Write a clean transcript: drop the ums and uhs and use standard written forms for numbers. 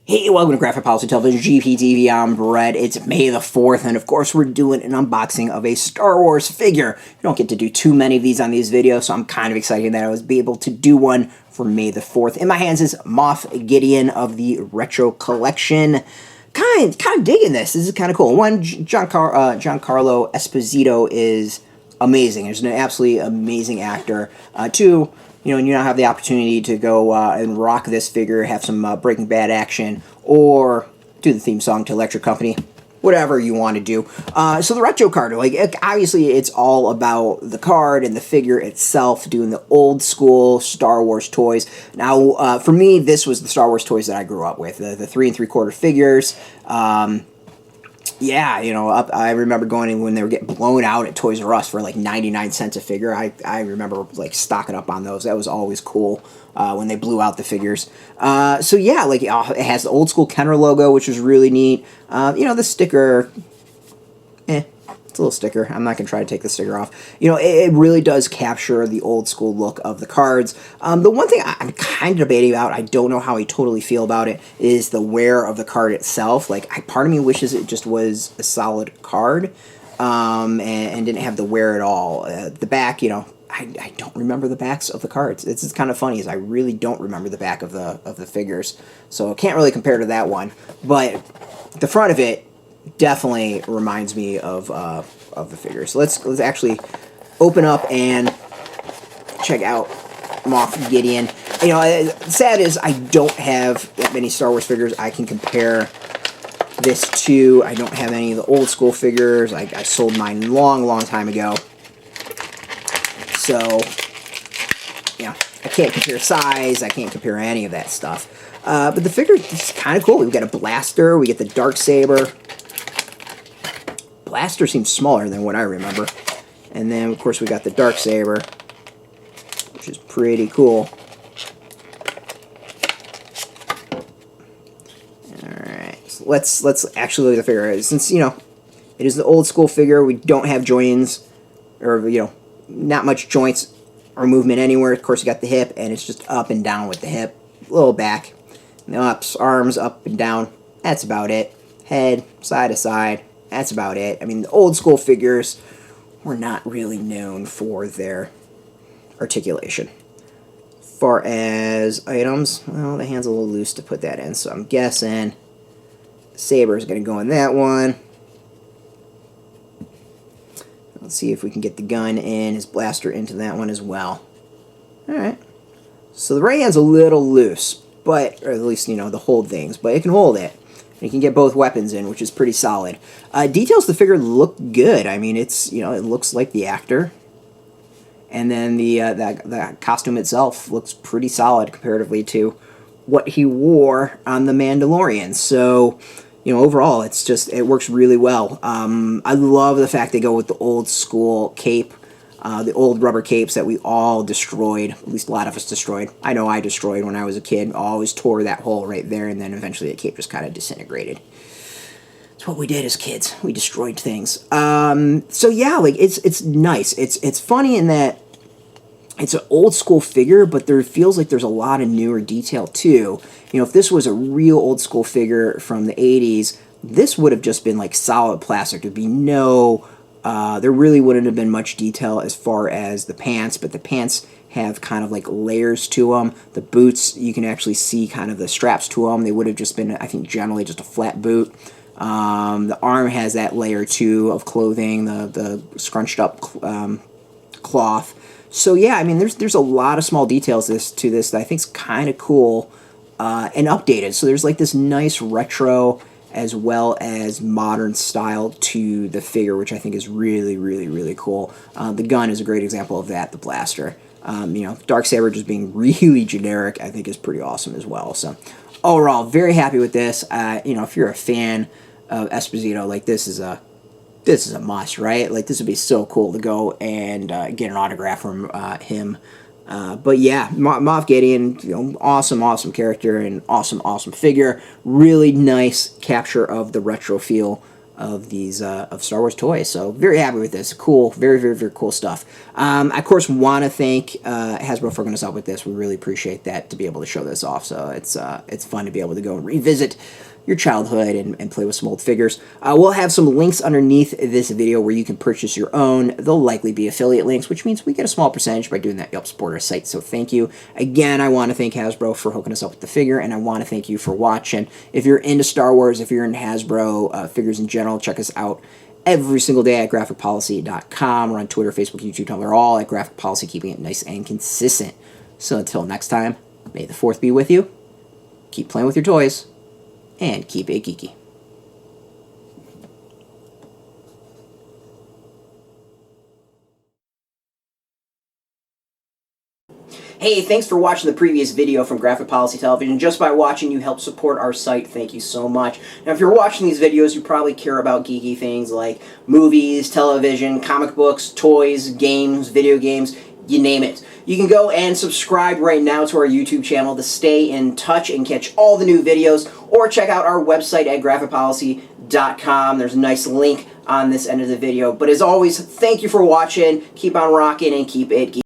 Hey, welcome to Graphic Policy Television, GPTV, I'm Brett. It's May the 4th, and of course we're doing an unboxing of a Star Wars figure. You don't get to do too many of these on these videos, so I'm kind of excited that I was able to do one for May the 4th. In my hands is Moff Gideon of the Retro Collection. Kind of digging this. This is kind of cool. One, Giancarlo Esposito is amazing. He's an absolutely amazing actor. Two, you now have the opportunity to go and rock this figure, have some Breaking Bad action, or do the theme song to Electric Company, whatever you want to do. So the retro card, obviously it's all about the card and the figure itself, doing the old school Star Wars toys. Now, for me, this was the Star Wars toys that I grew up with, the 3 3/4 figures. Yeah, I remember going in when they were getting blown out at Toys R Us for like 99 cents a figure. I remember like stocking up on those. That was always cool when they blew out the figures. So yeah, it has the old school Kenner logo, which was really neat. The sticker, it's a little sticker. I'm not going to try to take the sticker off. It really does capture the old school look of the cards. The one thing I'm kind of debating about, I don't know how I totally feel about it, is the wear of the card itself. Part of me wishes it just was a solid card and didn't have the wear at all. The back, I don't remember the backs of the cards. It's kind of funny, is I really don't remember the back of the figures. So I can't really compare to that one. But the front of it definitely reminds me of the figure. So let's actually open up and check out Moff Gideon. Sad is I don't have that many Star Wars figures I can compare this to. I don't have any of the old school figures. I sold mine long time ago. So, I can't compare size. I can't compare any of that stuff. But the figure is kind of cool. We've got a blaster. We get the Darksaber. Blaster seems smaller than what I remember. And then, of course, we got the Darksaber, which is pretty cool. Alright, so let's actually look at the figure. Since, it is the old school figure, we don't have joins, or, not much joints or movement anywhere. Of course, you got the hip, and it's just up and down with the hip. A little back. And the ups, arms up and down. That's about it. Head, side to side. That's about it. I mean, the old school figures were not really known for their articulation. As far as items, well, the hand's a little loose to put that in, so I'm guessing the saber is going to go in that one. Let's see if we can get the gun and his blaster into that one as well. Alright. So the right hand's a little loose, or at least, the hold things, but it can hold it. You can get both weapons in, which is pretty solid. Details of the figure look good. I mean, it looks like the actor. And then the costume itself looks pretty solid comparatively to what he wore on The Mandalorian. So, overall, it works really well. I love the fact they go with the old school cape. The old rubber capes that we all destroyed, at least a lot of us destroyed. I know I destroyed when I was a kid. I always tore that hole right there, and then eventually the cape just kind of disintegrated. That's what we did as kids. We destroyed things. So yeah, it's nice. It's funny in that it's an old school figure, but there feels like there's a lot of newer detail too. If this was a real old school figure from the 80s, this would have just been like solid plastic. There'd be no... there really wouldn't have been much detail as far as the pants, but the pants have kind of like layers to them. The boots, you can actually see kind of the straps to them. They would have just been, I think, generally just a flat boot. The arm has that layer too of clothing, the scrunched up cloth. So yeah, I mean, there's a lot of small details to this that I think is kind of cool and updated. So there's like this nice retro as well as modern style to the figure, which I think is really, really, really cool. The gun is a great example of that, the blaster. Darksaber just being really generic, I think is pretty awesome as well. So overall, very happy with this. If you're a fan of Esposito, this is a must, right? This would be so cool to go and get an autograph from him. But yeah, Moff Gideon, awesome character and awesome figure. Really nice capture of the retro feel of these of Star Wars toys. So very happy with this. Cool, very, very, very cool stuff. I of course want to thank Hasbro for hooking us up with this. We really appreciate that, to be able to show this off. So it's fun to be able to go and revisit your childhood and play with some old figures. We'll have some links underneath this video where you can purchase your own. They'll likely be affiliate links, which means we get a small percentage by doing that. You help support our site, so thank you. Again, I want to thank Hasbro for hooking us up with the figure, and I want to thank you for watching. If you're into Star Wars, if you're into Hasbro figures in general, check us out every single day at graphicpolicy.com. We're on Twitter, Facebook, YouTube, Tumblr, all at Graphic Policy, keeping it nice and consistent. So until next time, may the 4th be with you. Keep playing with your toys, and keep it geeky. Hey, thanks for watching the previous video from Graphic Policy Television. Just by watching, you help support our site. Thank you so much. Now, if you're watching these videos, you probably care about geeky things like movies, television, comic books, toys, games, video games, you name it. You can go and subscribe right now to our YouTube channel to stay in touch and catch all the new videos, or check out our website at graphicpolicy.com. There's a nice link on this end of the video. But as always, thank you for watching. Keep on rocking and keep it geeky.